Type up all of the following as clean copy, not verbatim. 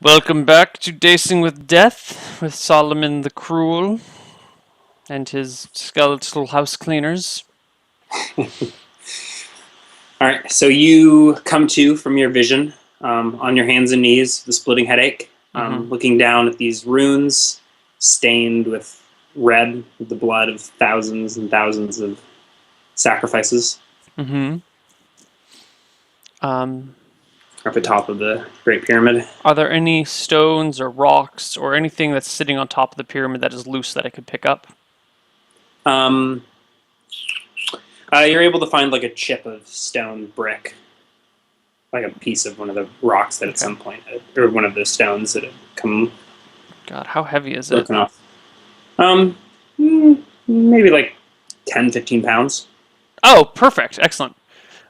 Welcome back to Dacing with Death with Solomon the Cruel and his skeletal house cleaners. All right, so you come to from your vision on your hands and knees, the splitting headache, looking down at these runes stained with red with the blood of thousands and thousands of sacrifices Um, at the top of the Great Pyramid. are there any stones or rocks or anything that's sitting on top of the pyramid that is loose that I could pick up? Um, you're able to find like a chip of stone brick, like a piece of one of the rocks that at some point, or one of the stones that had come God, how heavy is it? broken off. Maybe like 10, 15 pounds. Oh, perfect. Excellent.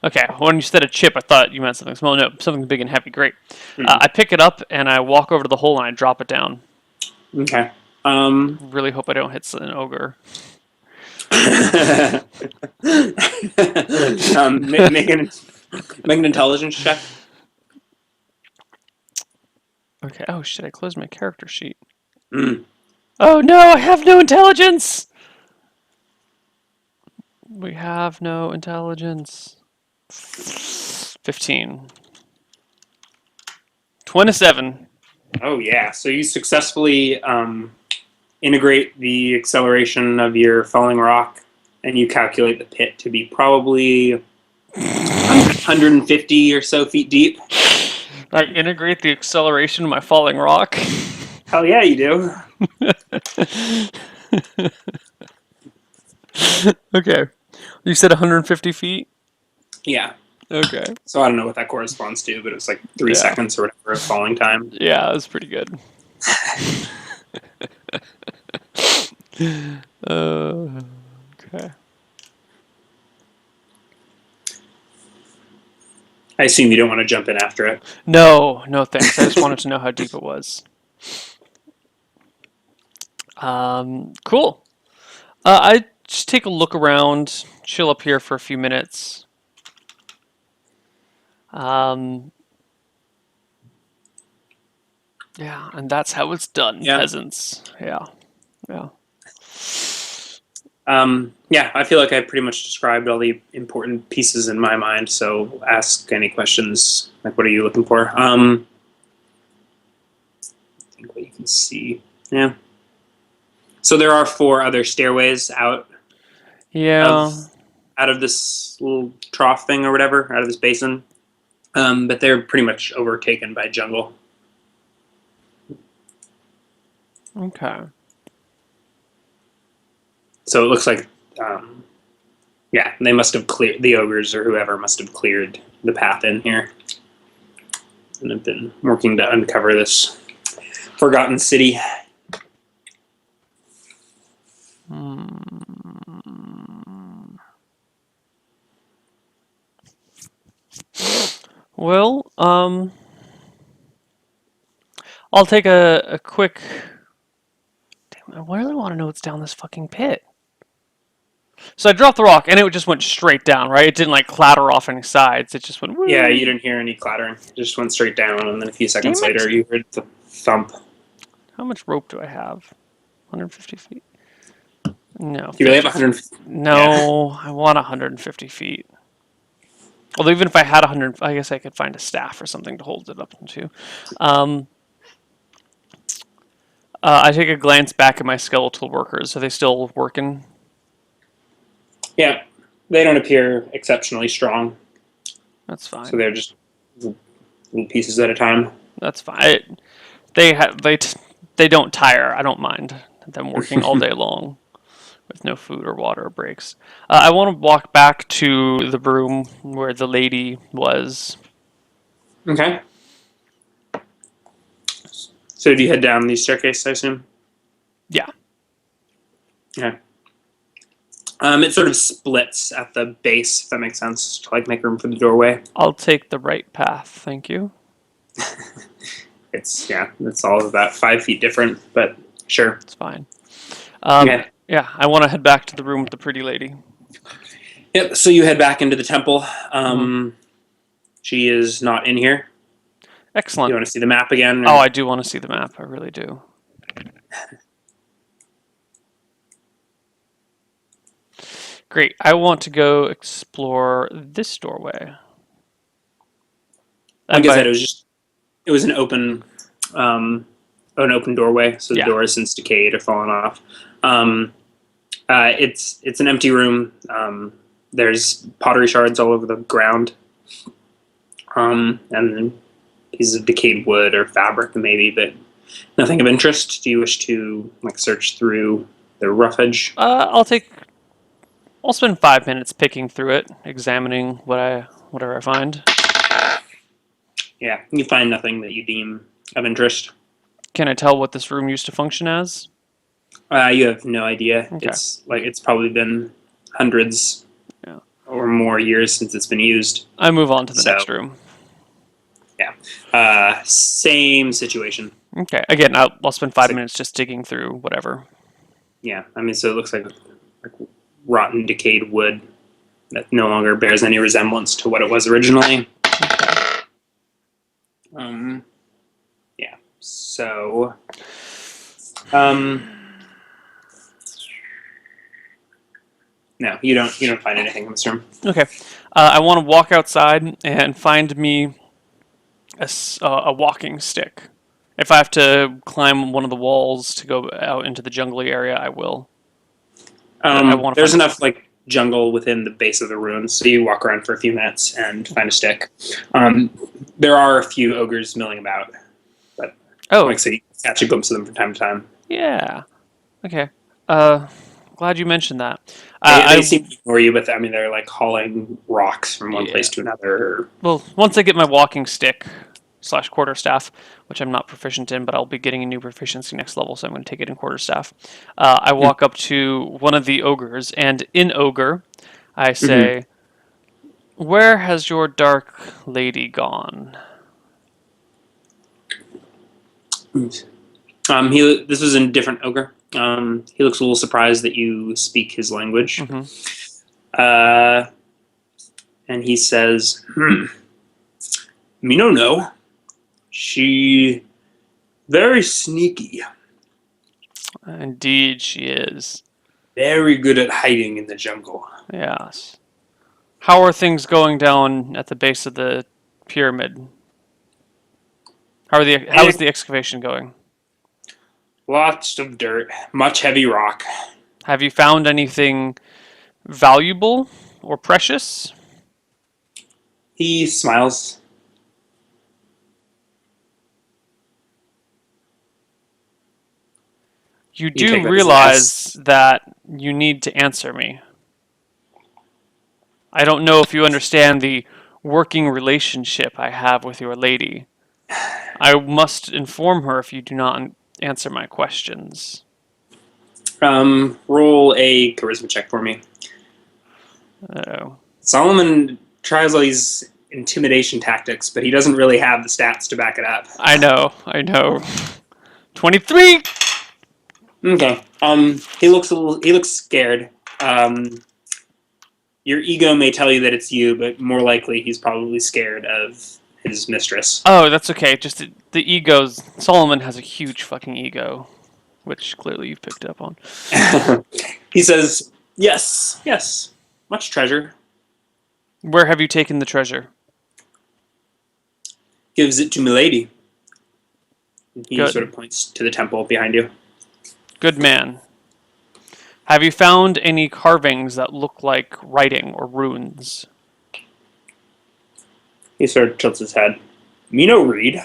Okay, when you said a chip, I thought you meant something small. No, something big and heavy. Great. I pick it up and I walk over to the hole and I drop it down. Okay. Really hope I don't hit an ogre. Make an intelligence check. Okay. Oh shit! I closed my character sheet. Mm. Oh no! I have no intelligence. We have no intelligence. 15. 27. Oh yeah. So you successfully integrate the acceleration of your falling rock, and you calculate the pit to be probably 150 or so feet deep. I integrate the acceleration of my falling rock. Hell yeah, you do. Okay. You said 150 feet? Yeah. Okay. So I don't know what that corresponds to, but it was like 3 seconds or whatever of falling time. Yeah, that was pretty good. Okay. I assume you don't want to jump in after it. No, no thanks. I just wanted to know how deep it was. Cool. I just take a look around, chill up here for a few minutes. Yeah, and that's how it's done, peasants. Yeah. Yeah, I feel like I pretty much described all the important pieces in my mind, so ask any questions, like what are you looking for? I think what you can see. Yeah. So there are 4 other stairways out of this little trough thing or whatever, out of this basin. But they're pretty much overtaken by jungle. Okay. So it looks like, they must have cleared, the ogres or whoever must have cleared the path in here. And have been working to uncover this forgotten city. Well, I'll take a quick... Damn, I really want to know what's down this fucking pit. So I dropped the rock, and it just went straight down, right? It didn't, like, clatter off any sides. It just went... Woo. Yeah, you didn't hear any clattering. It just went straight down, and then a few seconds later, you heard the thump. How much rope do I have? 150 feet? No. You really have 150? No, I want 150 feet. Although even if I had 100, I guess I could find a staff or something to hold it up into. I take a glance back at my skeletal workers. Are they still working? Yeah, they don't appear exceptionally strong. That's fine. So they're just little pieces at a time. That's fine. They don't tire. I don't mind them working all day long with no food or water or breaks. I want to walk back to the room where the lady was. Okay. So do you head down the staircase, I assume? Yeah. Yeah. It sort of splits at the base, if that makes sense, to like make room for the doorway. I'll take the right path, thank you. It's all about 5 feet different, but sure. It's fine. Yeah, I want to head back to the room with the pretty lady. Yep, so you head back into the temple. She is not in here. Excellent. You want to see the map again? Oh, Or? I do want to see the map. I really do. Great. I want to go explore this doorway. Like And I said, by it was an open doorway, so the yeah. door has since decayed or fallen off. It's an empty room. There's pottery shards all over the ground, and pieces of decayed wood or fabric, maybe, but nothing of interest. Do you wish to like search through the roughage? I'll spend 5 minutes picking through it, examining whatever I find. Yeah, you find nothing that you deem of interest. Can I tell what this room used to function as? You have no idea. Okay. It's probably been hundreds Yeah. or more years since it's been used. I move on to the So next room. yeah, same situation. Okay. Again, I'll spend It's 5 minutes just digging through whatever. yeah, I mean, so it looks like rotten, decayed wood that no longer bears any resemblance to what it was originally. Yeah. So, no, you don't find anything in this room. Okay. I want to walk outside and find me a walking stick. If I have to climb one of the walls to go out into the jungly area, I will. But I want to There's find a enough stick. like jungle within the base of the ruins, so you walk around for a few minutes and find a stick. There are a few ogres milling about, but Oh, like I say, you catch a glimpse of them from time to time. yeah. Okay. Glad you mentioned that. They seem to ignore you, but I mean they're like hauling rocks from one Yeah. place to another. Well, once I get my walking stick / quarterstaff, which I'm not proficient in, but I'll be getting a new proficiency next level, so I'm going to take it in quarterstaff. I walk up to one of the ogres, and in ogre, I Mm-hmm. say, "Where has your dark lady gone?" This was a different ogre. He looks a little surprised that you speak his language. Hmm. Uh, and he says, "Me no know. She very sneaky, Indeed, she is. very good at hiding in the jungle. Yes. How are things going down at the base of the pyramid? How is And the excavation going? lots of dirt, much heavy rock. Have you found anything valuable or precious? He smiles. You You do take that as a yes. realize that you need to answer me. I don't know if you understand the working relationship I have with your lady. I must inform her if you do not answer my questions. Roll a charisma check for me. Oh. Solomon tries all these intimidation tactics, but he doesn't really have the stats to back it up. I know. 23! Okay. He looks scared. Your ego may tell you that it's you, but more likely he's probably scared of his mistress. Oh, that's okay. Just the egos. Solomon has a huge fucking ego, which clearly you've picked up on. He says, "Yes, yes, much treasure." Where have you taken the treasure? Gives it to milady. He sort Good. of points to the temple behind you. Good man. Have you found any carvings that look like writing or runes? He sort of tilts his head. "Me no read."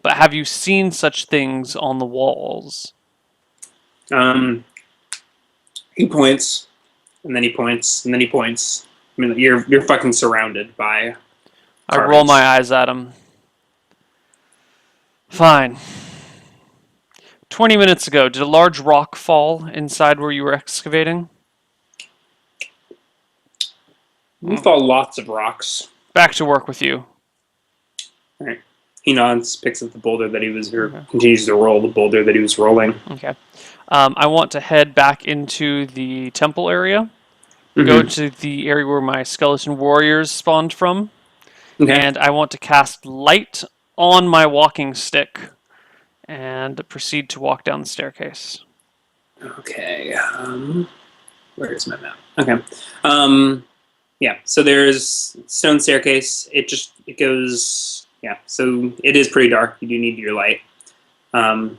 But have you seen such things on the walls? Um, he points, and then he points, and then he points. I mean, you're fucking surrounded by I roll carvings. my eyes at him. Fine. 20 minutes ago, did a large rock fall inside where you were excavating? You fall lots of rocks. Back to work with you. All right. He nods, picks up the boulder that he was, or Okay. continues to roll the boulder that he was rolling. Okay. I want to head back into the temple area. Go Mm-hmm. to the area where my skeleton warriors spawned from. Okay. And I want to cast light on my walking stick and proceed to walk down the staircase. Okay. Where's my map? Okay. Yeah. So there's stone staircase. It goes. Yeah. So it is pretty dark. You do need your light. And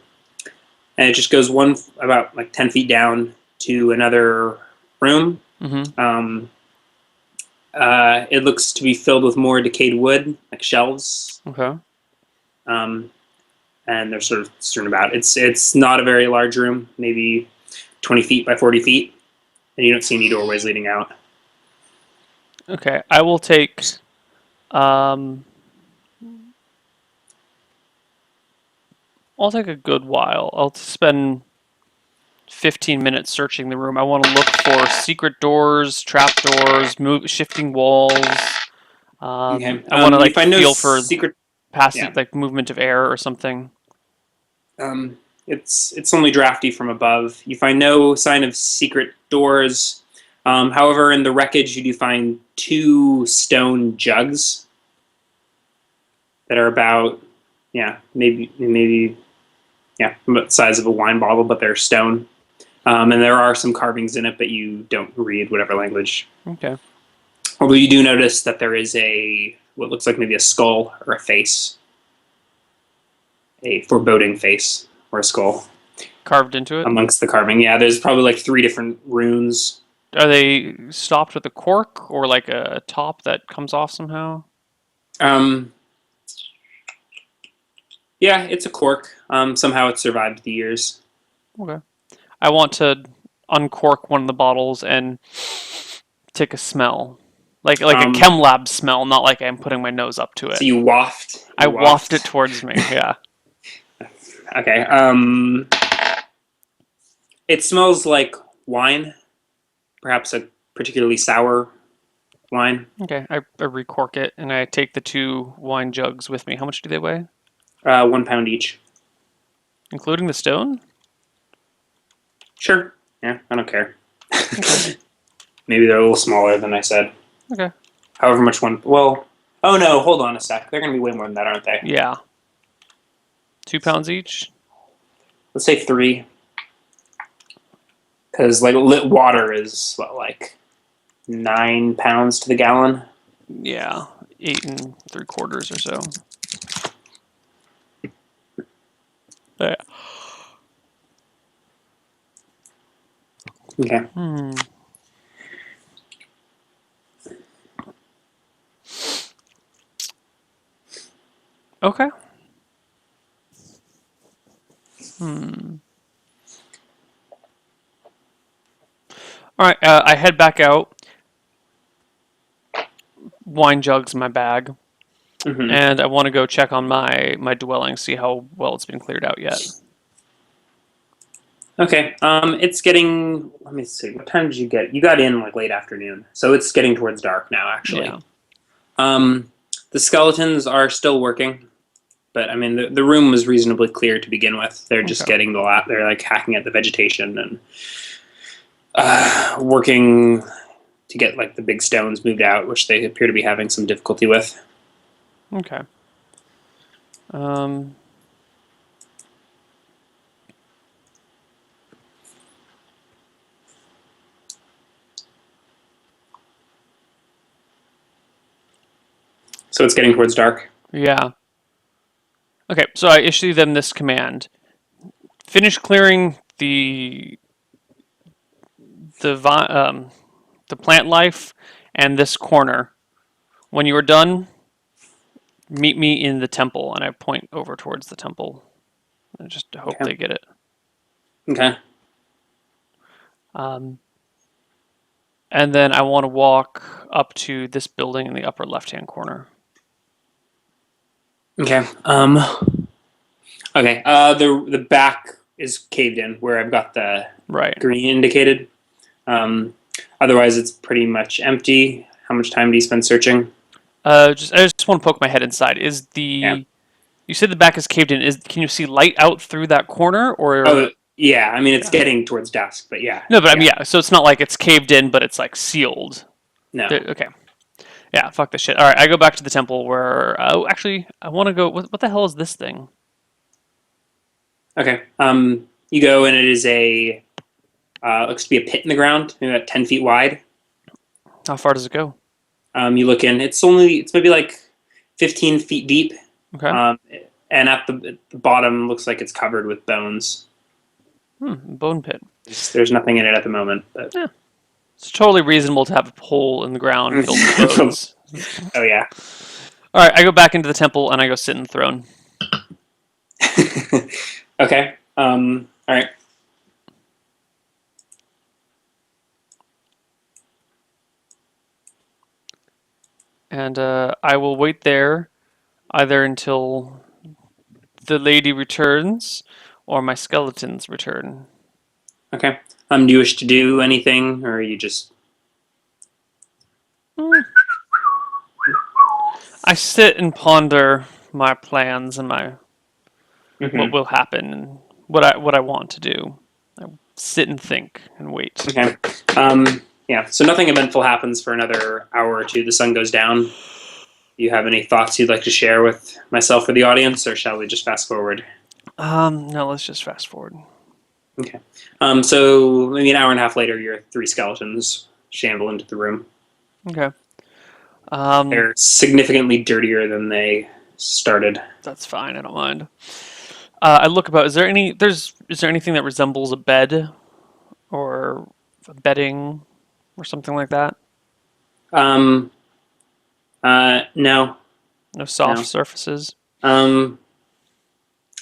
it just goes about like 10 feet down to another room. Mm-hmm. It looks to be filled with more decayed wood, like shelves. Okay. And they're sort of strewn about. It's not a very large room, maybe 20 feet by 40 feet, and you don't see any doorways leading out. Okay. I will take. Um, I'll take a good while. I'll spend 15 minutes searching the room. I want to look for secret doors, trap doors, shifting walls. Okay. I want to You like find no feel for secret. passage, Yeah. like movement of air or something. It's only drafty from above. You find no sign of secret doors. However, in the wreckage, you do find 2 stone jugs that are about, maybe, about the size of a wine bottle, but they're stone. And there are some carvings in it, but you don't read whatever language. Okay. Although you do notice that there is what looks like maybe a skull or a face, a foreboding face or a skull Carved into it. amongst the carving. Yeah, there's probably like 3 different runes. Are they stopped with a cork or like a top that comes off somehow? Um, yeah, it's a cork. Somehow it survived the years. Okay. I want to uncork one of the bottles and take a smell. Like a chem lab smell, not like I'm putting my nose up to it. So you waft. I waft it towards me, yeah. Okay. It smells like wine, perhaps a particularly sour wine. Okay, I recork it and I take the 2 wine jugs with me. How much do they weigh? 1 pound each. Including the stone? Sure. Yeah, I don't care. Okay. Maybe they're a little smaller than I said. Okay. However much one. Well, oh no, hold on a sec. They're going to be way more than that, aren't they? Yeah. 2 pounds each? Let's say 3. Because like lit water is what, like 9 pounds to the gallon. Yeah, 8 3/4 or so. Yeah. Okay. Okay. All right, I head back out. Wine jugs in my bag, Mm-hmm. and I want to go check on my dwelling, see how well it's been cleared out yet. Okay. It's getting. Let me see. What time did you get? You got in like late afternoon, so it's getting towards dark now. Actually. Yeah. The skeletons are still working, but I mean the room was reasonably clear to begin with. They're just Okay. getting they're like hacking at the vegetation and working to get like the big stones moved out, which they appear to be having some difficulty with. Okay. So it's getting towards dark. Yeah. Okay, so I issue them this command: finish clearing the plant life and this corner. When you are done, meet me in the temple, and I point over towards the temple. I just hope Okay. they get it. Okay. And then I want to walk up to this building in the upper left-hand corner. Okay. Okay. The back is caved in where I've got the Right. green indicated. Otherwise, it's pretty much empty. How much time do you spend searching? I just want to poke my head inside. Is the Yeah. You said the back is caved in. Can you see light out through that corner, or? Oh, yeah. I mean, it's Yeah. getting towards dusk, but yeah. No, but I mean, yeah. yeah. So it's not like it's caved in, but it's like sealed. No. Okay. Yeah, fuck this shit. All right, I go back to the temple where. Oh, actually, I want to go. What the hell is this thing? Okay. You go and it is a looks to be a pit in the ground, maybe about 10 feet wide. How far does it go? You look in. It's maybe like 15 feet deep. Okay. Um, and at the bottom looks like it's covered with bones. Bone pit. There's nothing in it at the moment. But Yeah, it's totally reasonable to have a hole in the ground filled with bones. oh yeah. All right, I go back into the temple and I go sit in the throne. Okay. All right. And I will wait there either until the lady returns or my skeletons return. Okay. Do you wish to do anything, or are you just? I sit and ponder my plans and my what Mhm. will happen and what I want to do. I sit and think and wait. Okay. Yeah. So nothing eventful happens for another hour or two. The sun goes down. Do you have any thoughts you'd like to share with myself or the audience, or shall we just fast forward? No, let's just fast forward. Okay. So maybe an hour and a half later, your three skeletons shamble into the room. Okay. They're significantly dirtier than they started. That's fine. I don't mind. I look about. Is there anything that resembles a bed or a bedding or something like that? Um. No. No soft No. surfaces. Um.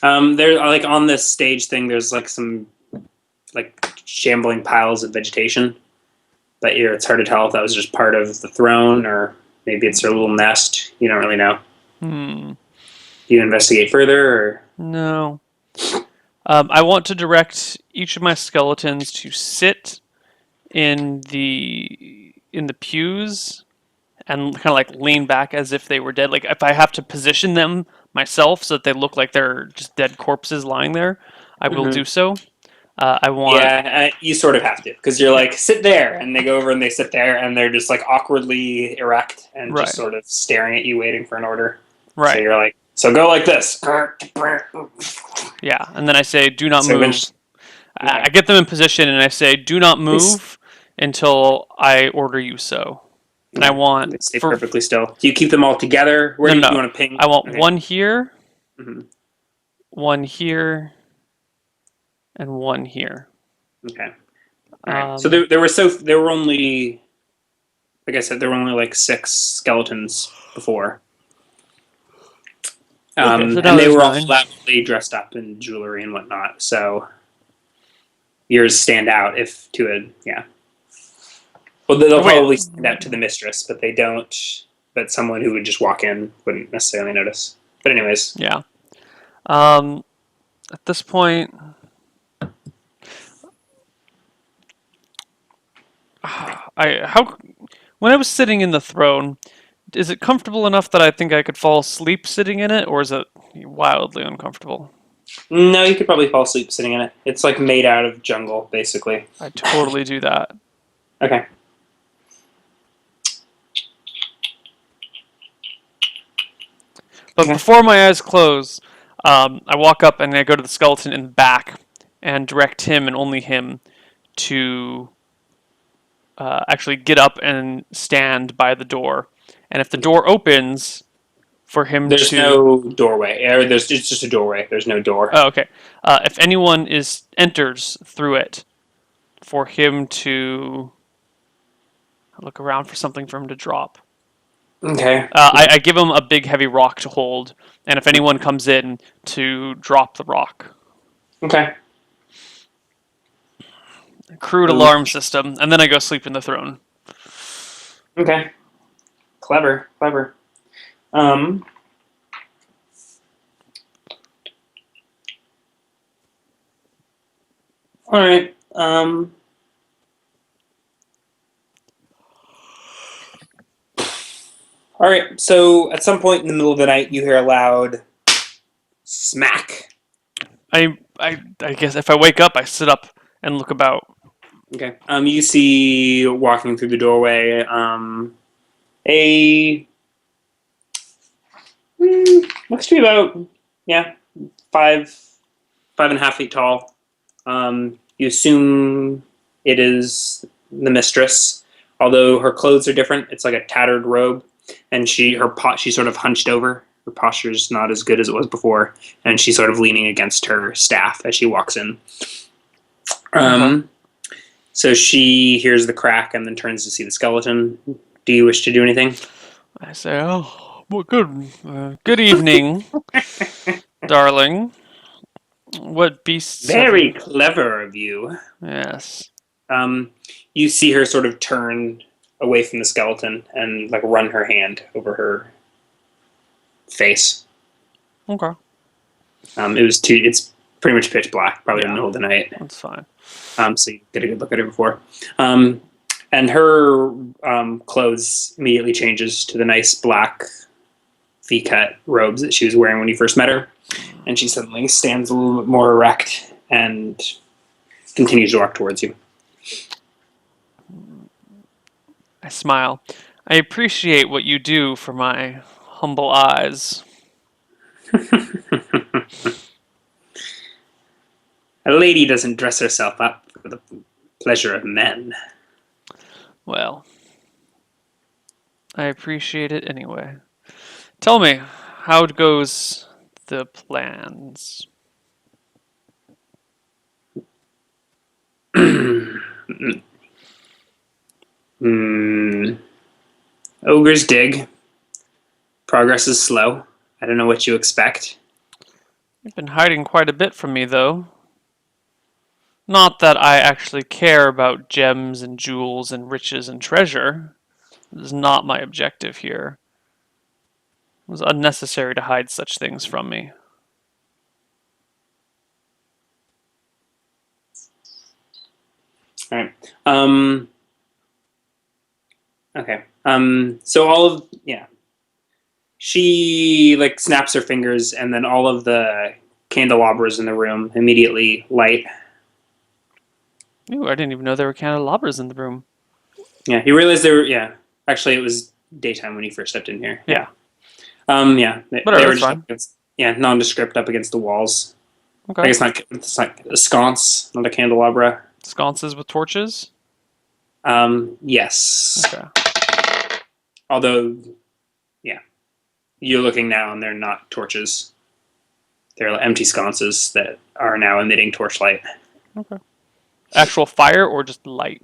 There like on this stage thing. There's like some like shambling piles of vegetation, but it's hard to tell if that was just part of the throne or maybe it's their little nest. You don't really know. Hmm. Do you investigate further, or No. I want to direct each of my skeletons to sit in the pews and kind of like lean back as if they were dead. Like if I have to position them myself so that they look like they're just dead corpses lying there, I will Mhm. do so. I want. Yeah, you sort of have to because you're like sit there, and they go over and they sit there, and they're just like awkwardly erect and just Right. sort of staring at you, waiting for an order. So Right. you're like, so go like this. Yeah. And then I say, do not So move. eventually, I okay. get them in position and I say, do not They, s- move until I order you so. And I okay. want They stay for perfectly still. Do you keep them all together? Where no, do no, you no. want to ping? I want Okay. one here, Hmm. one here, and one here. Okay. All right. So Um, there were only, like I said, there were only like 6 skeletons before. okay, so now And they there's were all 9. lavishly dressed up in jewelry and whatnot. So yours stand out if to a yeah. Well, they'll Oh, wait, probably stand out to the mistress, but they don't. But someone who would just walk in wouldn't necessarily notice. But anyways, yeah. Um, at this point, I how when I was sitting in the throne, is it comfortable enough that I think I could fall asleep sitting in it, or is it wildly uncomfortable? no, you could probably fall asleep sitting in it. It's like made out of jungle, basically. I totally do that. Okay. But Okay. before my eyes close, I walk up and I go to the skeleton in the back and direct him and only him to actually get up and stand by the door. And if the door opens, for him There's to. no doorway. Or it's just a doorway. There's no door. Oh, okay. If anyone enters through it, for him to look around for something for him to drop. Okay. I give him a big heavy rock to hold, and if anyone comes in, to drop the rock. Okay. Crude So, alarm system, and then I go sleep in the throne. okay. Clever. Clever. Um. All right. All right. So at some point in the middle of the night, you hear a loud smack. I guess if I wake up, I sit up and look about. Okay. You see walking through the doorway, A looks to be about five 5.5 feet tall. You assume it is the mistress, although her clothes are different. It's like a tattered robe, and she's sort of hunched over. Her posture is not as good as it was before, and she's sort of leaning against her staff as she walks in. Okay. So she hears the crack and then turns to see the skeleton. Do you wish to do anything? I say, oh, well, good evening, darling. What beasts have Very you? clever of you. Yes. Um, you see her sort of turn away from the skeleton and like run her hand over her face. Okay. It's pretty much pitch black, probably in the Yeah, middle of the night. that's fine. So you get a good look at her before. And her clothes immediately changes to the nice black V-cut robes that she was wearing when you first met her, and she suddenly stands a little bit more erect and continues to walk towards you. I smile. I appreciate what you do for my humble eyes. A lady doesn't dress herself up for the pleasure of men. Well, I appreciate it anyway. Tell me, how goes the plans? Ogres dig. Progress is slow. I don't know what you expect. You've been hiding quite a bit from me, though. Not that I actually care about gems and jewels and riches and treasure. This is not my objective here. It was unnecessary to hide such things from me. All right. Okay. So she like snaps her fingers, and then all of the candelabras in the room immediately light. Ooh, I didn't even know there were candelabras in the room. Yeah, you realize they were. Yeah, actually, it was daytime when you first stepped in here. Yeah. Yeah. They Whatever, were that's just up fine. against, nondescript up against the walls. I Okay. guess not. It's like a sconce, not a candelabra. Sconces with torches? Yes. Okay. Although, yeah, you're looking now, and they're not torches. They're empty sconces that are now emitting torchlight. Okay. Actual fire or just light?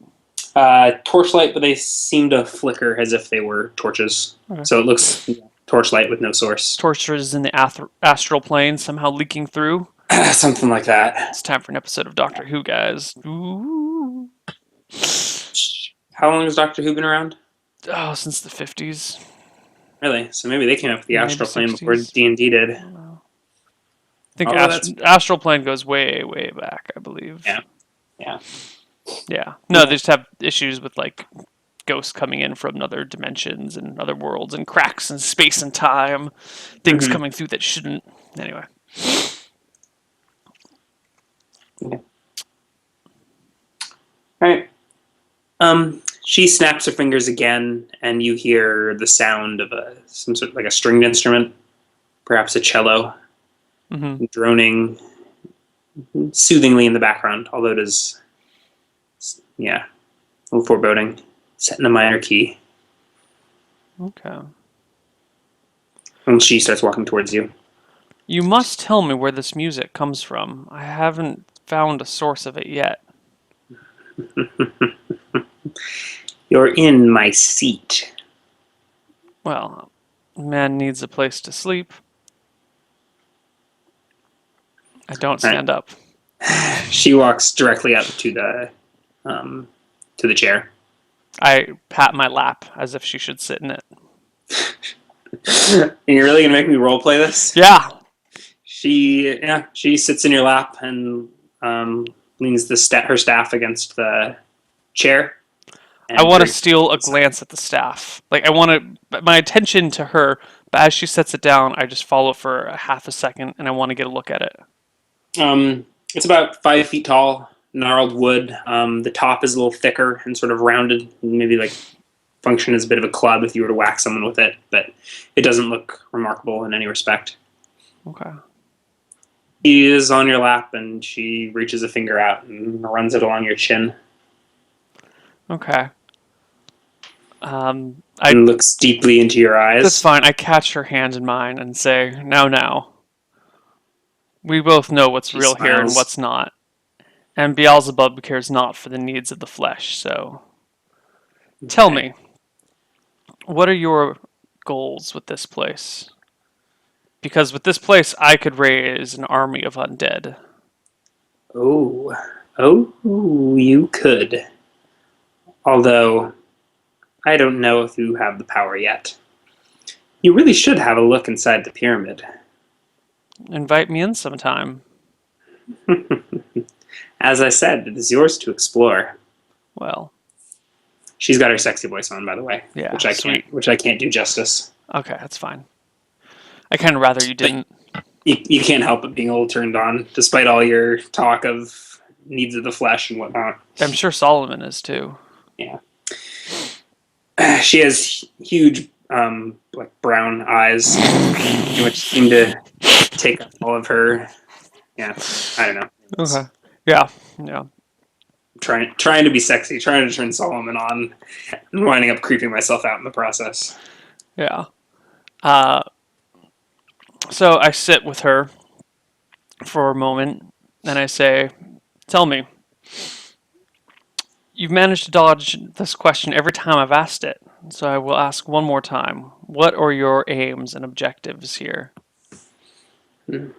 Torchlight, but they seem to flicker as if they were torches. Okay. So it looks torchlight with no source. Torches in the astral plane somehow leaking through. Something like that. It's time for an episode of Doctor Who, guys. Ooh. How long has Doctor Who been around? Oh, since the 50s. Really? So maybe they came up with the Maybe astral plane before 60s. D&D did. I don't know. I think Although that's astral plane goes way, way back, I believe. yeah. Yeah. No, they just have issues with like ghosts coming in from other dimensions and other worlds and cracks in space and time, things coming through that shouldn't. Anyway. Okay. All right. She snaps her fingers again, and you hear the sound of some sort of like a stringed instrument, perhaps a cello, droning soothingly in the background, although it is, a little foreboding, set in a minor key. Okay. And she starts walking towards you. You must tell me where this music comes from. I haven't found a source of it yet. You're in my seat. Well, man needs a place to sleep. I don't stand up. She walks directly up to the chair. I pat my lap as if she should sit in it. And you're really gonna make me role play this? Yeah. She sits in your lap and leans her staff against the chair. I want to steal a glance at the staff. Like I want my attention to her, but as she sets it down, I just follow for a half a second, and I want to get a look at it. It's about 5 feet tall, gnarled wood. The top is a little thicker and sort of rounded, maybe like function as a bit of a club if you were to whack someone with it, but it doesn't look remarkable in any respect. Okay. She is on your lap, and she reaches a finger out and runs it along your chin. Okay. And looks deeply into your eyes. That's fine. I catch her hand in mine and say, now. We both know what's She real here and smiles. what's not. And Beelzebub cares not for the needs of the flesh, so... Tell Okay. me, what are your goals with this place? Because with this place, I could raise an army of undead. Oh, you could. Although, I don't know if you have the power yet. You really should have a look inside the pyramid. Invite me in sometime. As I said, it is yours to explore. Well, She's got her sexy voice on, by the way, yeah, which I can't do justice. Okay, that's fine. I kind of rather you didn't. You can't help but being a little turned on, despite all your talk of needs of the flesh and whatnot. I'm sure Solomon is too. Yeah. She has huge, like brown eyes, which seem to take up all of her. Yeah, I don't know. Okay. Yeah. Trying to be sexy, trying to turn Solomon on, and winding up creeping myself out in the process. Yeah. So I sit with her for a moment, and I say, "Tell me, you've managed to dodge this question every time I've asked it. So I will ask one more time. What are your aims and objectives here?" I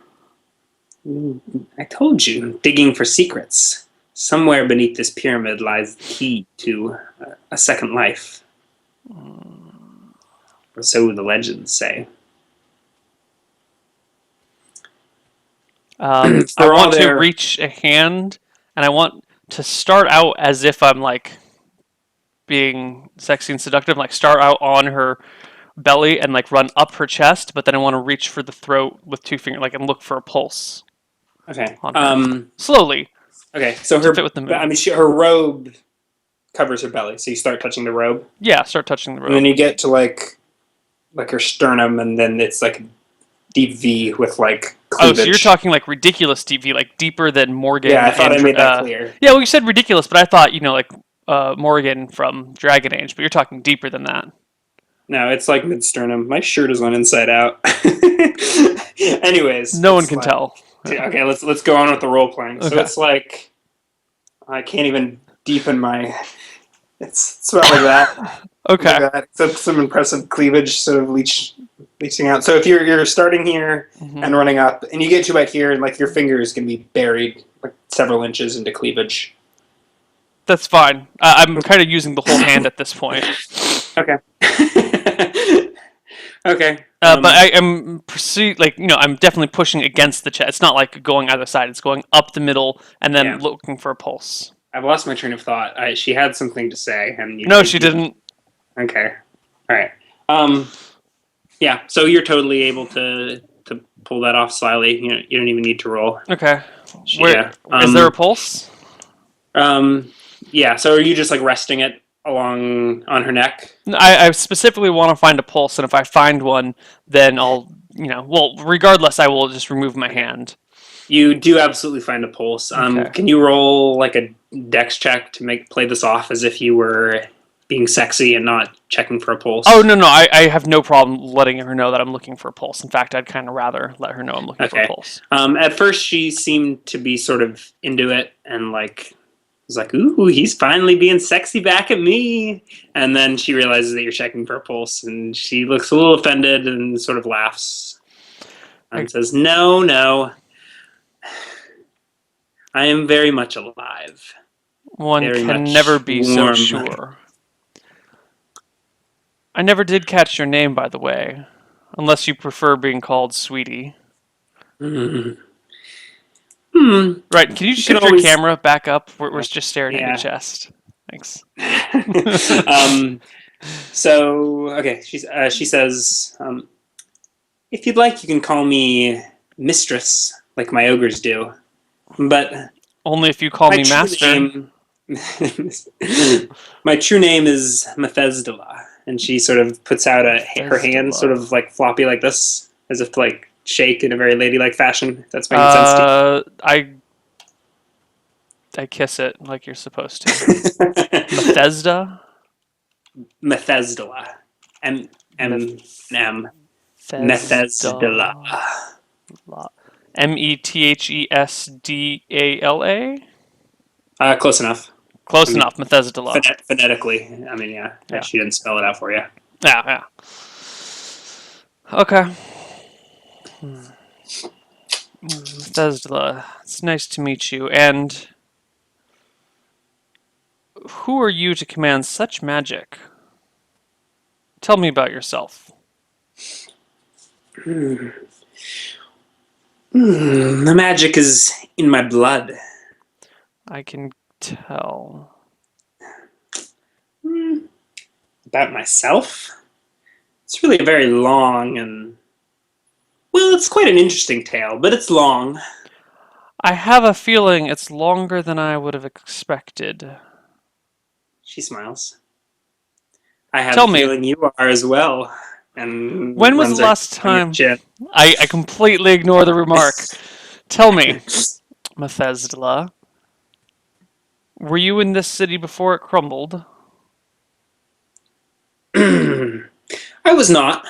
told you, digging for secrets. Somewhere beneath this pyramid lies the key to a second life. Or so the legends say. I want to reach a hand, and I want to start out as if I'm like being sexy and seductive, like start out on her belly and like run up her chest, but then I want to reach for the throat with 2 fingers, like, and look for a pulse. Okay. On her. Slowly. Okay. So to fit with the mood. her robe covers her belly, so you start touching the robe. Yeah, start touching the robe. And then you get to like her sternum, and then it's like a deep V with like cleavage. Oh, so you're talking like ridiculous deep V, like deeper than Morgan. Yeah, I thought I made that clear. Yeah, well, you said ridiculous, but I thought, like Morgan from Dragon Age, but you're talking deeper than that. No, it's like mid sternum. My shirt is on inside out. Anyways, no one can tell. Okay, let's go on with the role playing. Okay. So it's like I can't even deepen my. It's about like that. Okay. Like that, except some impressive cleavage, sort of leaching out. So if you're starting here and running up, and you get to about here, and like your finger is going to be buried like several inches into cleavage. That's fine. I'm kind of using the whole hand at this point. Okay. Okay. But I am I'm definitely pushing against the chest. It's not like going either side. It's going up the middle and then looking for a pulse. I've lost my train of thought. She had something to say, and she didn't. Okay. All right. Yeah. So you're totally able to pull that off slyly. You don't even need to roll. Okay. Is there a pulse? Yeah. So are you just like resting it on her neck? I specifically want to find a pulse, and if I find one, then I'll, regardless, I will just remove my hand. You do absolutely find a pulse. Okay. Can you roll like a dex check to play this off as if you were being sexy and not checking for a pulse? Oh, no, I have no problem letting her know that I'm looking for a pulse. In fact, I'd kind of rather let her know I'm looking for a pulse. At first, she seemed to be sort of into it and was like, ooh, he's finally being sexy back at me. And then she realizes that you're checking for a pulse, and she looks a little offended and sort of laughs and says, No. I am very much alive. One can never be so sure. I never did catch your name, by the way, unless you prefer being called Sweetie. Mm. Right, can you shift your camera back up? We're just staring at your chest. Thanks. So, okay, she says, if you'd like, you can call me mistress, like my ogres do. But only if you call me master. My true name is Methuselah, and she sort of puts out her hand, sort Methuselah. of like floppy like this, as if to like shake in a very ladylike fashion. If that's making sense to Uh, I I kiss it like you're supposed to. you. Bethesda? Methuselah, M M Methuselah. Bethesda. Methesdala? Close enough. I Close mean, enough, Bethesda. phonetically. I mean, yeah, Yeah. she didn't spell it out for you. Yeah, yeah. Okay. Bethesda, it's nice to meet you. And who are you to command such magic? Tell me about yourself. The magic is in my blood. I can tell. About myself? It's really a very long and, well, it's quite an interesting tale, but it's long. I have a feeling it's longer than I would have expected. She smiles. I have a Tell me, feeling you are as well. And when was the runs her last on your time? chin. I completely ignore the remark. Tell me, Methuselah, were you in this city before it crumbled? I was not,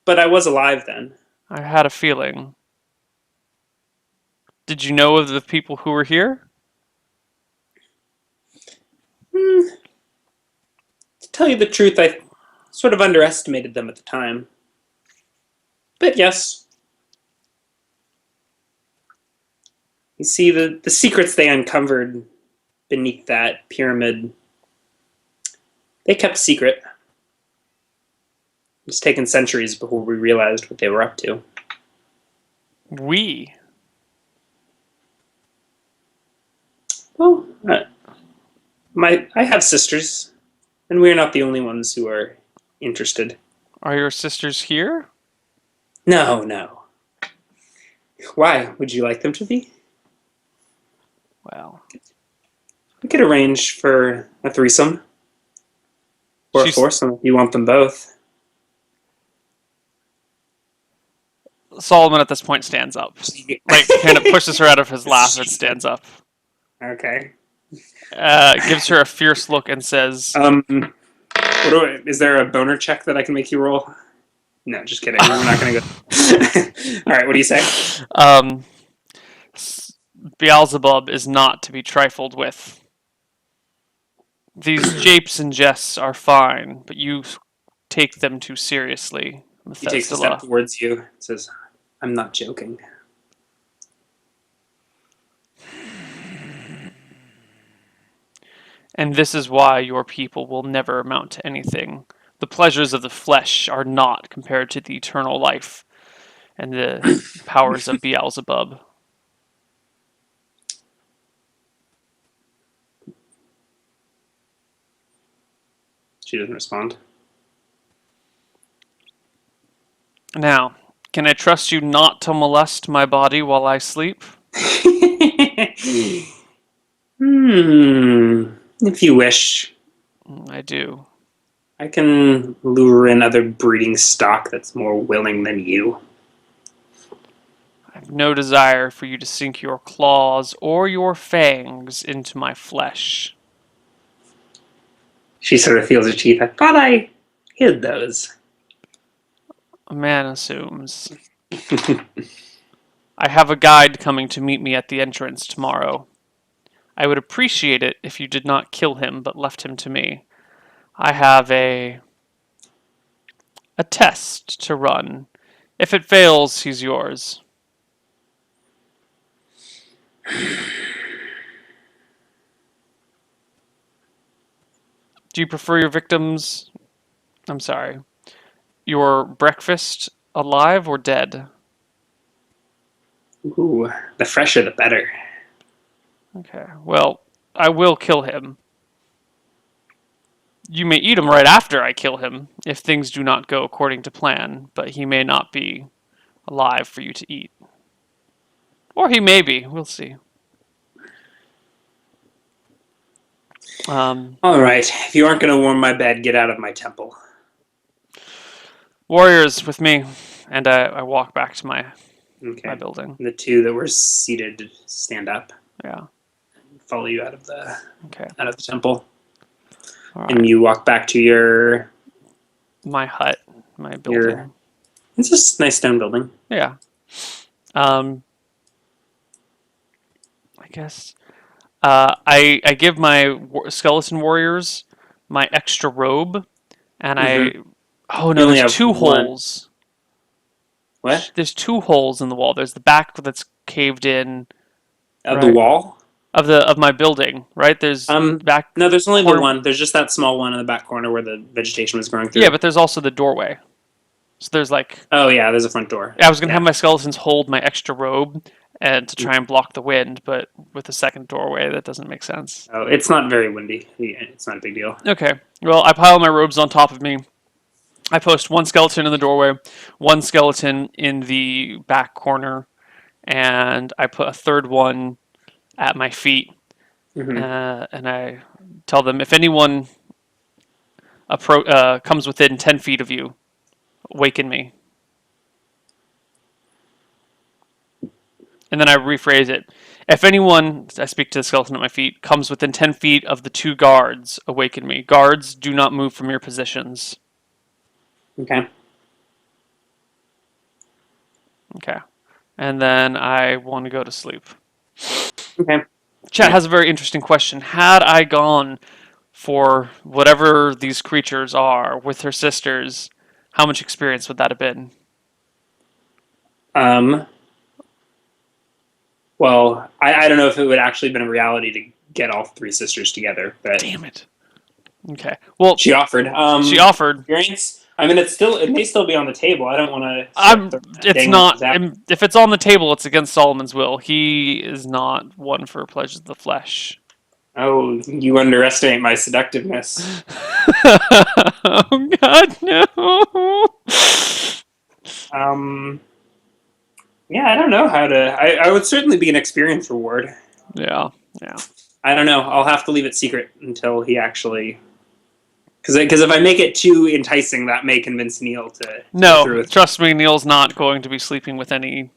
but I was alive then. I had a feeling. Did you know of the people who were here? Hmm, to tell you the truth, I sort of underestimated them at the time. But yes, you see, the secrets they uncovered beneath that pyramid, they kept secret. It's taken centuries before we realized what they were up to. We. Well, I have sisters, and we're not the only ones who are interested. Are your sisters here? No, no. Why? Would you like them to be? Well, We could arrange for a threesome or a she's foursome if you want them both. Solomon at this point stands up. Like, kind of pushes her out of his lap and stands up. Okay. Gives her a fierce look and says, Is there a boner check that I can make you roll? No, just kidding. We're not going to go. All right, what do you say? um, Beelzebub is not to be trifled with. These japes and jests are fine, but you take them too seriously, He takes a step Methuselah. towards you and says, I'm not joking. And this is why your people will never amount to anything. The pleasures of the flesh are not compared to the eternal life and the powers of Beelzebub. She doesn't respond. Now, can I trust you not to molest my body while I sleep? If you wish, I do. I can lure in other breeding stock that's more willing than you. I have no desire for you to sink your claws or your fangs into my flesh. She sort of feels her teeth. I thought I hid those. A man assumes. I have a guide coming to meet me at the entrance tomorrow. I would appreciate it if you did not kill him but left him to me. I have a test to run. If it fails, he's yours. Do you prefer your victims? I'm sorry. Your breakfast alive or dead? Ooh, the fresher the better. Okay. Well, I will kill him. You may eat him right after I kill him if things do not go according to plan, but he may not be alive for you to eat. Or he may be. We'll see. All right. If you aren't going to warm my bed, get out of my temple. Warriors with me, and I walk back to my Okay. building. The two that were seated stand up, Yeah. follow you out of the Okay. temple, All and right. you walk back to your My hut, my your. building. It's just a nice stone building. Yeah. Um, I guess I give my skeleton warriors my extra robe, and Mm-hmm. oh You no, only there's have two one. holes. What There's two holes in the wall. There's the back that's caved in, of the right, wall? of my building, right? There's back No, there's only the corner. one. There's just that small one in the back corner where the vegetation was growing Yeah, through. but there's also the doorway. So there's like Oh yeah, there's a front door. I was gonna have Yeah. my skeletons hold my extra robe and to try and block the wind, but with the second doorway, that doesn't make sense. Oh, it's not very windy. It's not a big deal. Okay. Well, I pile my robes on top of me. I post one skeleton in the doorway, one skeleton in the back corner, and I put a third one at my feet. Mm-hmm. And I tell them if anyone comes within 10 feet of you, waken me. And then I rephrase it. If anyone, I speak to the skeleton at my feet, comes within 10 feet of the two guards, awaken me. Guards, do not move from your positions. Okay. Okay. And then I want to go to sleep. Okay. Chat has a very interesting question. Had I gone for whatever these creatures are with her sisters, how much experience would that have been? Um. Well, I don't know if it would actually been a reality to get all three sisters together, but Damn it. Okay. Well, she offered. she offered. Experience. I mean, it may still be on the table. I don't want to start I'm. throwing that It's dang one not. zap. If it's on the table, it's against Solomon's will. He is not one for pleasures of the flesh. Oh, you underestimate my seductiveness. Oh God, no. Um. Yeah, I don't know how to. I would certainly be an experience reward. Yeah, yeah. I don't know. I'll have to leave it secret until he actually. Because if I make it too enticing, that may convince Neil to go through No, with. trust me, Neil's not going to be sleeping with any.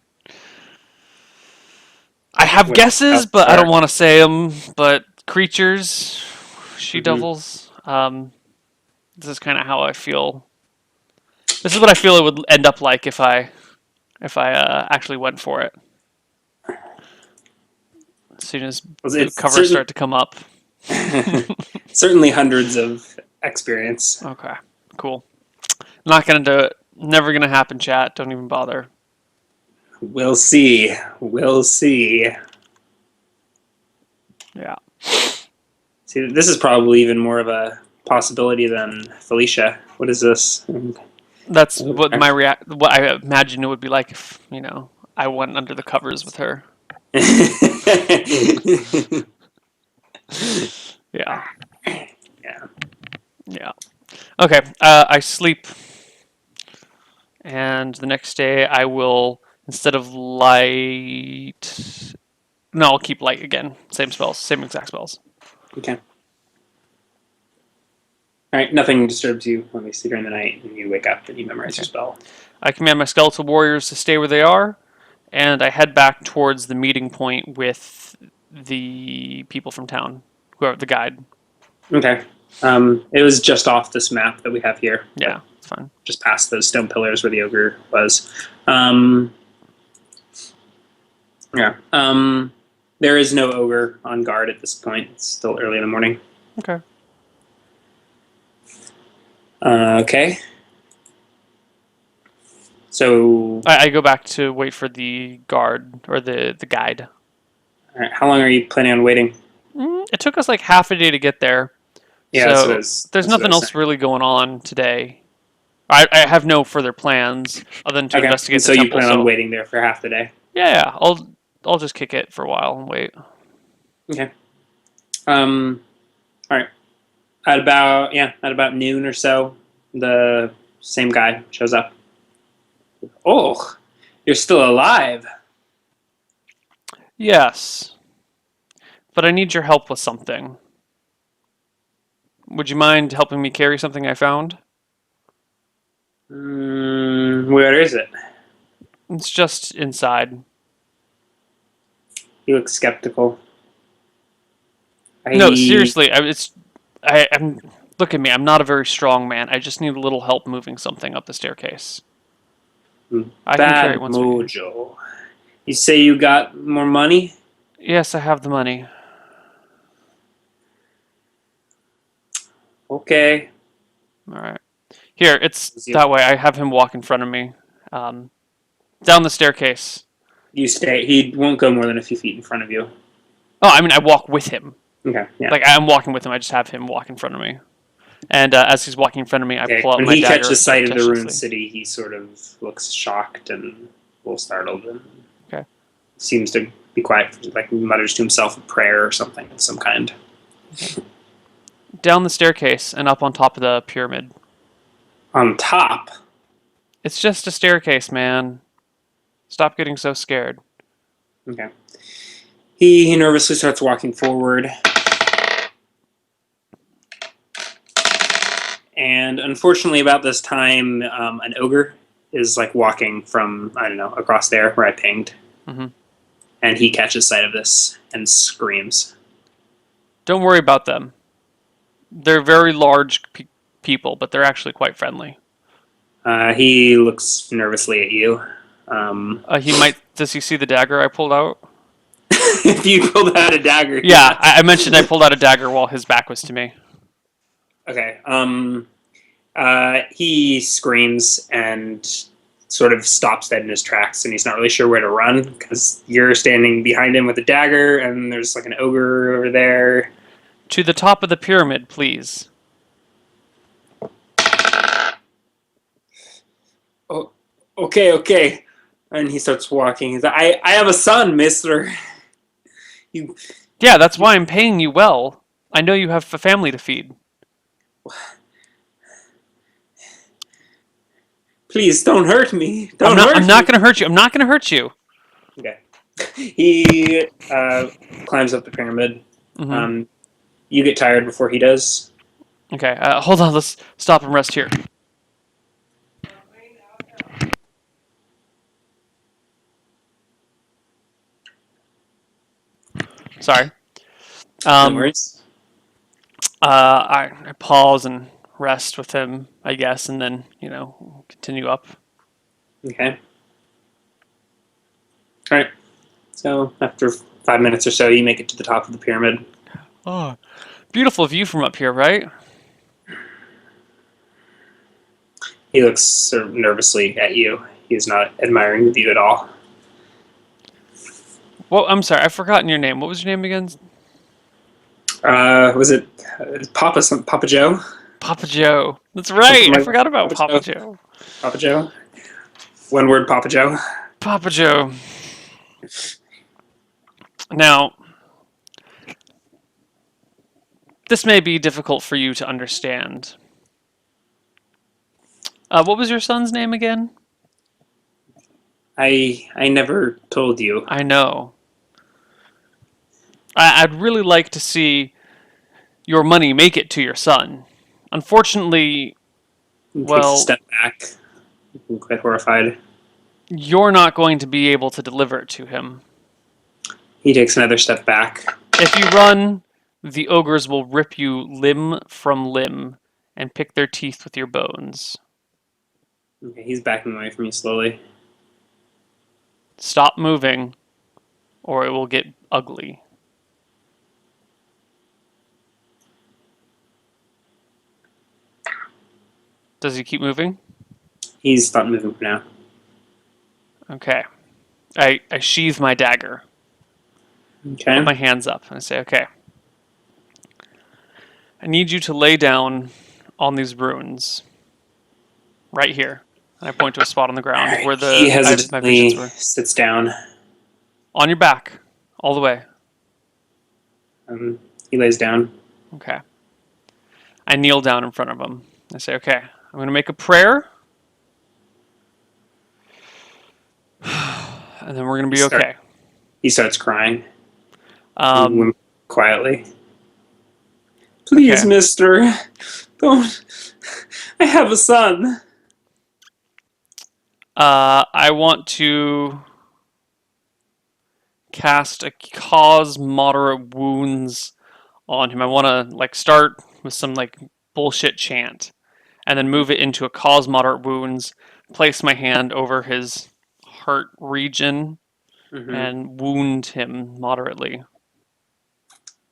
I have guesses, but I don't Elsewhere. want to say them. But creatures, she Mm-hmm. devils. This is kind of how I feel. This is what I feel it would end up like if I actually went for it. As soon as boot It's covers certain, start to come up. certainly hundreds of experience. Okay, cool. Not gonna do it. Never gonna happen, chat. Don't even bother. We'll see. We'll see. Yeah. See, this is probably even more of a possibility than Felicia. What is this? That's what what I imagine it would be like if, I went under the covers with her. Yeah. Yeah. Yeah. Okay. I sleep, and the next day I will, instead of light. No, I'll keep light again. Same spells, same exact spells. Okay. All right. Nothing disturbs you when we sleep during the night, and you wake up and you memorize your Okay. spell. I command my skeletal warriors to stay where they are, and I head back towards the meeting point with the people from town, whoever the guide. Okay. It was just off this map that we have here. Yeah, it's fine. Just past those stone pillars where the ogre was. Yeah. There is no ogre on guard at this point. It's still early in the morning. Okay. Okay. So, I go back to wait for the guard or the guide. all right, how long are you planning on waiting? It took us like half a day to get there, Yeah, that's what I so was. there's That's what I nothing was else saying. really going on today. I have no further plans other than to Okay, and investigate the so you temple. plan on So waiting there for half the day. yeah, I'll just kick it for a while and wait. Okay. All right. At about noon or so, the same guy shows up. Oh, you're still alive. Yes, but I need your help with something. Would you mind helping me carry something I found? Where is it? It's just inside. He looks skeptical. No, I seriously, I'm. Look at me. I'm not a very strong man. I just need a little help moving something up the staircase. I can carry it bad once we can. mojo. You say you got more money? Yes, I have the money. Okay. All right. Here, it's You, that way. I have him walk in front of me, um, down the staircase. you stay. He won't go more than a few feet in front of you. Oh, I mean, I walk with him. Okay. Yeah. Like I'm walking with him. I just have him walk in front of me. And as he's walking in front of me, I Okay. pull out When my he dagger catches sight of the ruined surreptitiously. city, he sort of looks shocked and a little startled, and Okay. seems to be quiet. Like mutters to himself a prayer or something of some kind. Okay. Down the staircase and up on top of the pyramid. On top. It's just a staircase, man. Stop getting so scared. Okay. He nervously starts walking forward. And unfortunately, about this time, an ogre is like walking from, I don't know, across there where I pinged. Hmm. And he catches sight of this and screams. Don't worry about them. They're very large people, but they're actually quite friendly. He looks nervously at you. He might. Does he see the dagger I pulled out? If you pulled out a dagger, Yeah, yes. I mentioned I pulled out a dagger while his back was to me. Okay. He screams and sort of stops dead in his tracks, and he's not really sure where to run because you're standing behind him with a dagger, and there's like an ogre over there. To the top of the pyramid, please. Oh, okay. And he starts walking. He's like, I have a son, mister. You, Yeah, that's why I'm paying you well. I know you have a family to feed. please don't hurt me. I'm Don't not. I'm hurt not me. gonna hurt you. I'm not gonna hurt you. Okay. He climbs up the pyramid. Hmm. Um, you get tired before he does. Okay. Hold on. Let's stop and rest here. Sorry. No Um. worries. I pause and rest with him, I guess, and then continue up. Okay. All right. So after 5 minutes or so, you make it to the top of the pyramid. Oh, beautiful view from up here, right? He looks sort of nervously at you. He's not admiring the view at all. Well, I'm sorry, I've forgotten your name. What was your name again? Was it Papa Joe? Papa Joe. That's Something right. I like forgot about Papa Papa Joe. Joe. Papa Joe. One word, Papa Joe. Papa Joe. Now, this may be difficult for you to understand. What was your son's name again? I never told you. I know. I'd really like to see your money make it to your son. Unfortunately, He takes a well, step back, looking quite horrified. you're not going to be able to deliver it to him. He takes another step back. If you run, the ogres will rip you limb from limb and pick their teeth with your bones. Okay, he's backing away from you slowly. Stop moving, or it will get ugly. Does he keep moving? He's stopped moving for now. Okay. I sheathe my dagger, put Okay. my hands up, and I say, okay. I need you to lay down on these runes. Right here. And I point to a spot on the All ground right. where He my visions hesitantly were. sits down. On your back, all the way. He lays down. Okay. I kneel down in front of him. I say, okay, I'm going to make a prayer, and then we're going to be okay. He starts crying Um, quietly. Please, Okay. mister. Don't. I have a son. I want to cast a cause moderate wounds on him. I want to like start with some like bullshit chant, and then move it into a cause moderate wounds. Place my hand over his heart region Mm-hmm. and wound him moderately.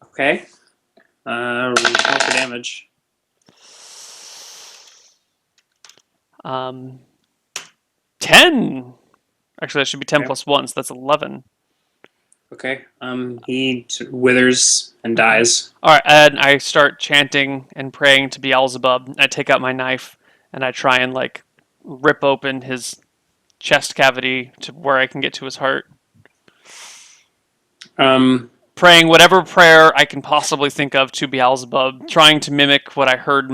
Okay. Roll for damage. Um, 10. Actually, that should be 10 Okay. plus 1, so that's 11. Okay. He withers and dies. All right, and I start chanting and praying to Beelzebub. I take out my knife and I try and like rip open his chest cavity to where I can get to his heart. Um, Praying whatever prayer I can possibly think of to Beelzebub, trying to mimic what I heard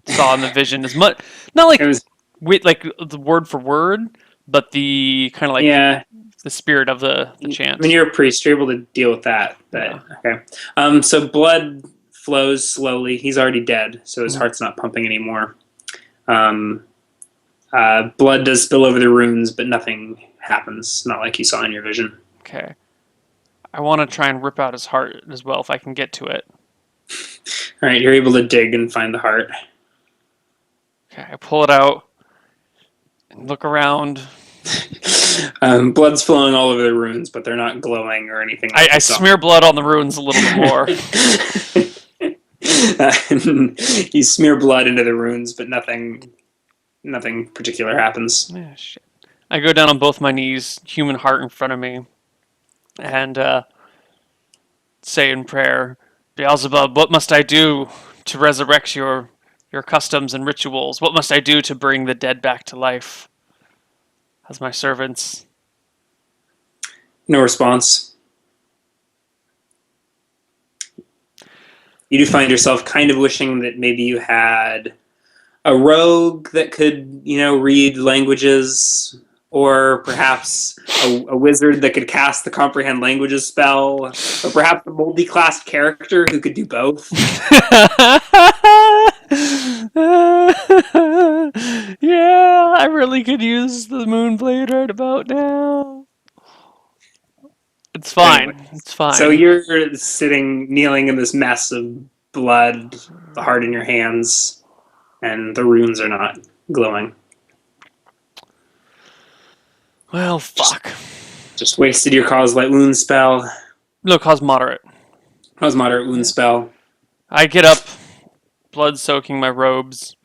saw in the vision as much, not it like was like the word for word, but the kind of like yeah. the spirit of the I mean, chant. you're a priest. You're able to deal with that. But Yeah. okay. So blood flows slowly. He's already dead, so his Mhm. heart's not pumping anymore. Um, blood does spill over the runes, but nothing happens. Not like you saw in your vision. Okay. I want to try and rip out his heart as well if I can get to it. All right, you're able to dig and find the heart. Okay, I pull it out and look around. Blood's flowing all over the runes, but they're not glowing or anything like I you saw. smear blood on the runes a little bit more. You smear blood into the runes, but nothing particular happens. Yeah, shit. I go down on both my knees, human heart in front of me, and say in prayer, Beelzebub, what must I do to resurrect your customs and rituals? What must I do to bring the dead back to life as my servants? No response. You do find yourself kind of wishing that maybe you had a rogue that could, read languages, or perhaps a wizard that could cast the comprehend languages spell, or perhaps a multi-class character who could do both. Yeah, I really could use the Moonblade right about now. It's Anyway, fine. It's so fine. you're sitting, kneeling in this mess of blood, the heart in your hands, and the runes are not glowing. Well, Just, fuck. just wasted your cause light wound spell. No, cause moderate. Cause moderate wound Yeah. spell. I get up, blood soaking my robes,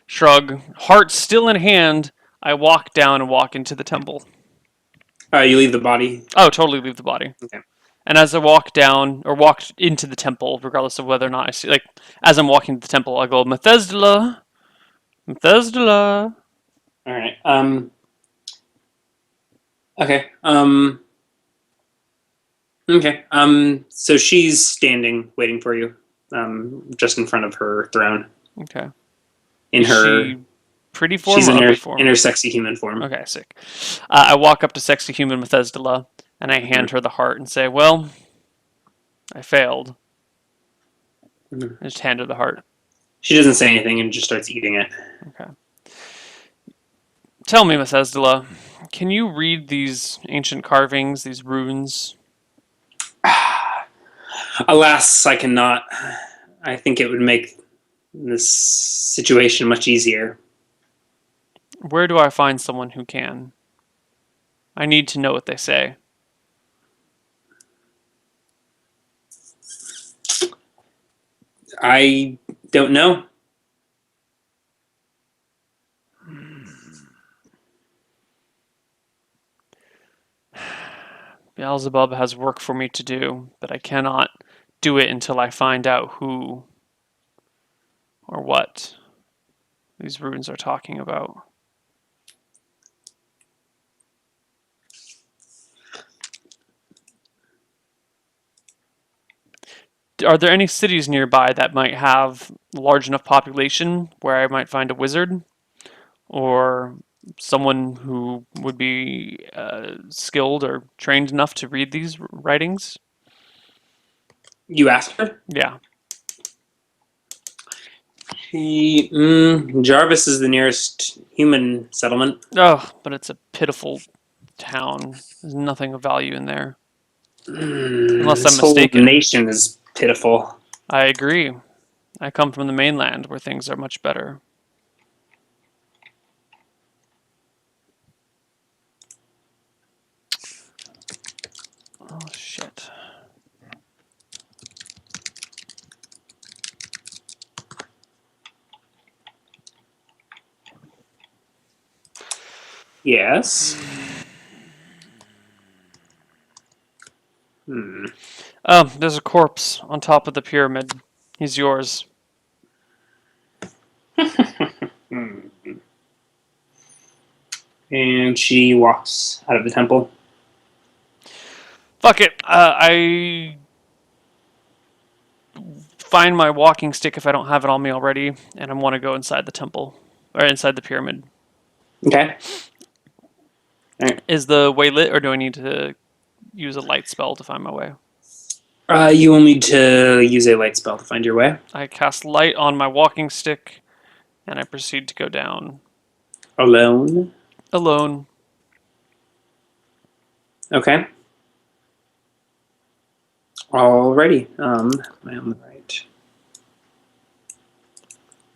shrug, heart still in hand. I walk down and walk into the temple. You leave the body. Oh, totally leave the body. Okay. And as I walk down or walk into the temple, regardless of whether or not I see, like, as I'm walking to the temple, I go, Methuselah, Methuselah. All right. Okay. Okay. So she's standing, waiting for you, just in front of her throne. Okay. In Is her, she pretty form she's or in her ugly form? in her sexy human form. Okay, sick. I walk up to sexy human Methuselah and I Mhm. hand her the heart and say, well, I failed. Mhm. I just hand her the heart. She doesn't say anything and just starts eating it. Okay. Tell me, Methuselah, can you read these ancient carvings, these runes? Alas, I cannot. I think it would make this situation much easier. Where do I find someone who can? I need to know what they say. I don't know. Beelzebub has work for me to do, but I cannot do it until I find out who or what these runes are talking about. Are there any cities nearby that might have large enough population where I might find a wizard or someone who would be skilled or trained enough to read these writings? You asked her? Yeah. Jarvis is the nearest human settlement. Oh, but it's a pitiful town. There's nothing of value in there. Unless I'm This whole mistaken. nation is pitiful. I agree. I come from the mainland where things are much better. Oh, shit. Yes. Oh, there's a corpse on top of the pyramid. He's yours. And she walks out of the temple. Fuck it. I find my walking stick if I don't have it on me already, and I want to go inside the temple. Or inside the pyramid. Okay. All right. Is the way lit, or do I need to use a light spell to find my way? You will need to use a light spell to find your way. I cast light on my walking stick, and I proceed to go down. Alone. Alone. Okay. Alrighty. Am I on the right?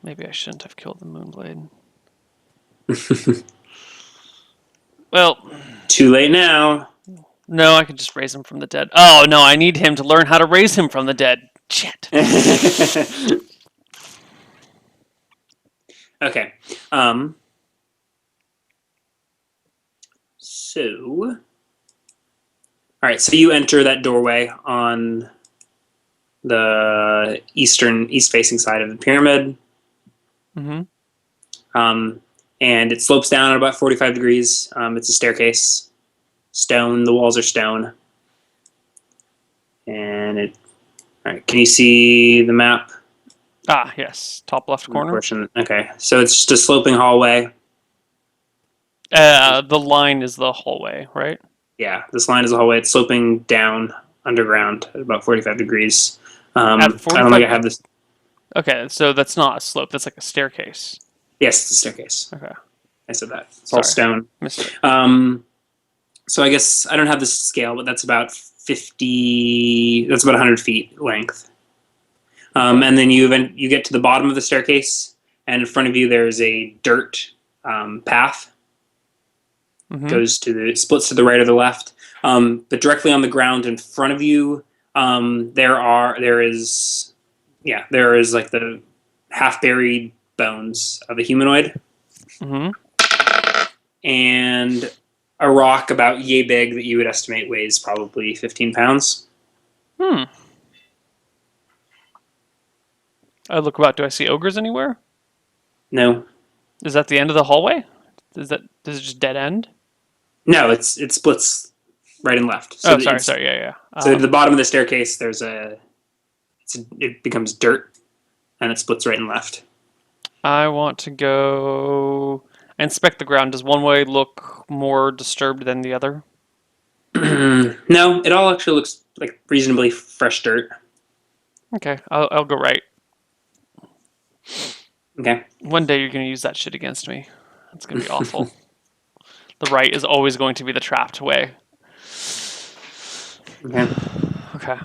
Maybe I shouldn't have killed the Moonblade. Well, Too late now. no, I could just raise him from the dead. Oh, no, I need him to learn how to raise him from the dead. Shit. Okay. So. All right. So you enter that doorway on the east-facing side of the pyramid. Mm-hmm. And it slopes down at about 45 degrees. It's a staircase. Stone. The walls are stone. And it. All right. Can you see the map? Ah, yes. Top left corner. Portion. Okay. So it's just a sloping hallway. The line is the hallway, right? Yeah. This line is a hallway. It's sloping down underground at about 45 degrees. At I don't 45 think I have this. Okay, so that's not a slope. That's like a staircase. Yes, it's a staircase. Okay. I said that. It's all Sorry. stone. Missed it. So I guess I don't have this scale, but that's about 50. That's about 100 feet length. And then you get to the bottom of the staircase, and in front of you there's a dirt path. Mm-hmm. Splits to the right or the left. But directly on the ground in front of you, there is like the half buried bones of a humanoid. Mm-hmm. And a rock about yay big that you would estimate weighs probably 15 pounds. I look about. Do I see ogres anywhere? No. Is that the end of the hallway? Does it just dead end? No, it splits right and left. So sorry. Yeah. So at the bottom of the staircase, it becomes dirt, and it splits right and left. I want to go inspect the ground. Does one way look more disturbed than the other? No, it all actually looks like reasonably fresh dirt. Okay, I'll go right. Okay. One day you're gonna use that shit against me. That's gonna be awful. The right is always going to be the trapped way. Okay. Okay.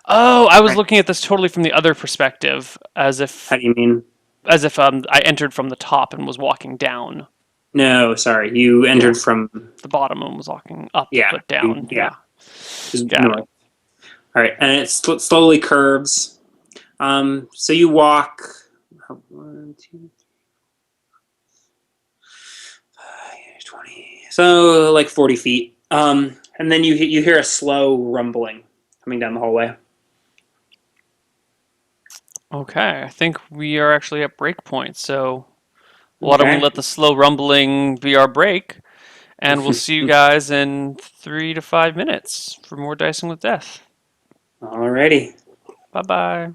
Oh, I was looking at this totally from the other perspective, as if How do you mean? I entered from the top and was walking down. No, sorry. You entered from The bottom and was walking up, but down. Yeah. Got it. All right, and it slowly curves. So you walk 1, 2, 5, 20. So like 40 feet. And then you hear a slow rumbling coming down the hallway. Okay, I think we are actually at break point, so why don't we let the slow rumbling be our break, and we'll see you guys in 3 to 5 minutes for more Dicing with Death. Alrighty. Bye-bye.